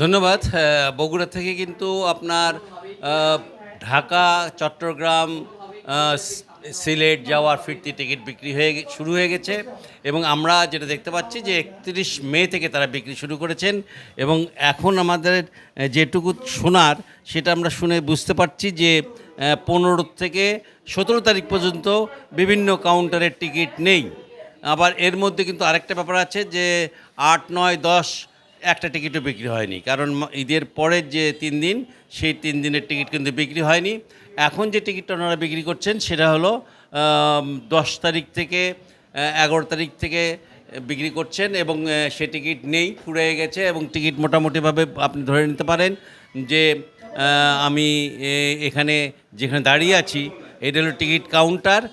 ধন্যবাদ। বগুড়া থেকে কিন্তু আপনার আহ, ঢাকা, চট্টগ্রাম, সিলেট যাওয়ার ফিরতি টিকিট বিক্রি শুরু হয়ে গেছে এবং আমরা যেটা দেখতে পাচ্ছি যে 31 মে থেকে তারা বিক্রি শুরু করেছেন এবং এখন আমাদের যেটুকু শোনার সেটা আমরা শুনে বুঝতে পারছি যে 15 থেকে 17 তারিখ পর্যন্ত বিভিন্ন কাউন্টারের টিকিট নেই। আবার এর মধ্যে কিন্তু আরেকটা ব্যাপার আছে যে 8, 9, 10 একটা টিকিটও বিক্রি হয়নি, কারণ ঈদের পরের যে 3 দিন সেই 3 দিনের টিকিট কিন্তু বিক্রি হয়নি। এখন যে টিকিটটা ওনারা বিক্রি করছেন সেটা হলো 10 তারিখ থেকে 11 তারিখ থেকে বিক্রি করছেন এবং সে টিকিট নেই, ফুরিয়ে গেছে এবং টিকিট মোটামুটিভাবে আপনি ধরে নিতে পারেন যে আমি এখানে যেখানে দাঁড়িয়ে আছি এটা হলো টিকিট কাউন্টার।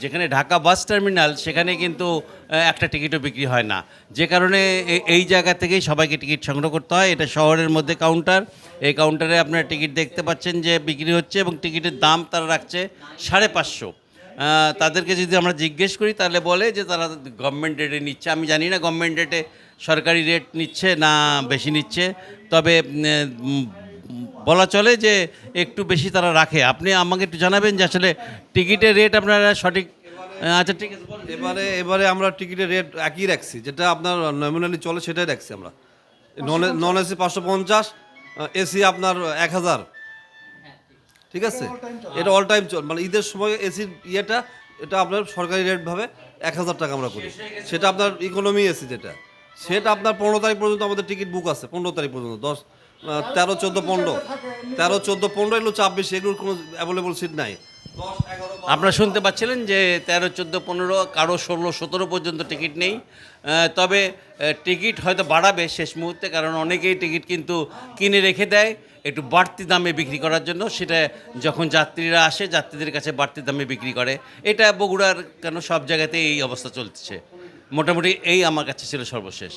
যেখানে ঢাকা বাস টার্মিনাল সেখানে কিন্তু একটা টিকিটও বিক্রি হয় না, যে কারণে এই জায়গা থেকেই সবাইকে টিকিট সংগ্রহ করতে হয়। এটা শহরের মধ্যে কাউন্টার, এই কাউন্টারে আপনারা টিকিট দেখতে পাচ্ছেন যে বিক্রি হচ্ছে এবং টিকিটের দাম তারা রাখছে 550। তাদেরকে যদি আমরা জিজ্ঞেস করি তাহলে বলে যে তারা গভর্নমেন্ট রেটে নিচ্ছে। আমি জানি না গভর্নমেন্ট রেটে সরকারি রেট নিচ্ছে না বেশি নিচ্ছে, তবে বলা চলে যে একটু বেশি তারা রাখে। আপনি আমাকে একটু জানাবেন যে আসলে টিকিটের রেট আপনারা সঠিক। আচ্ছা, ঠিক আছে। এবারে আমরা টিকিটের রেট একই রাখছি, যেটা আপনার নমিনালি চলে সেটাই রাখছি আমরা। নন এসি 550, এসি আপনার 1000। ঠিক আছে, এটা অল টাইম চল, মানে ঈদের সময় এসির ইয়েটা এটা আপনার সরকারি রেট ভাবে 1000 টাকা আমরা করি। সেটা আপনার ইকোনমি এসি যেটা, সেটা আপনার 15 তারিখ পর্যন্ত আমাদের টিকিট বুক আছে। 15 তারিখ পর্যন্ত 10, 13, 14, 15, 13, 14, 15 এগুলো 26, এগুলোর কোনো অ্যাভেলেবল সিট নাই। আপনারা শুনতে পাচ্ছিলেন যে 13, 14, 15, কারো 16, 17 পর্যন্ত টিকিট নেই। তবে টিকিট হয়তো বাড়াবে শেষ মুহূর্তে, কারণ অনেকেই টিকিট কিন্তু কিনে রেখে দেয় একটু বাড়তি দামে বিক্রি করার জন্য। সেটা যখন যাত্রীরা আসে যাত্রীদের কাছে বাড়তি দামে বিক্রি করে। এটা বগুড়ার কেন সব জায়গাতেই এই অবস্থা চলছে। মোটামুটি এই আমার কাছে ছিল সর্বশেষ।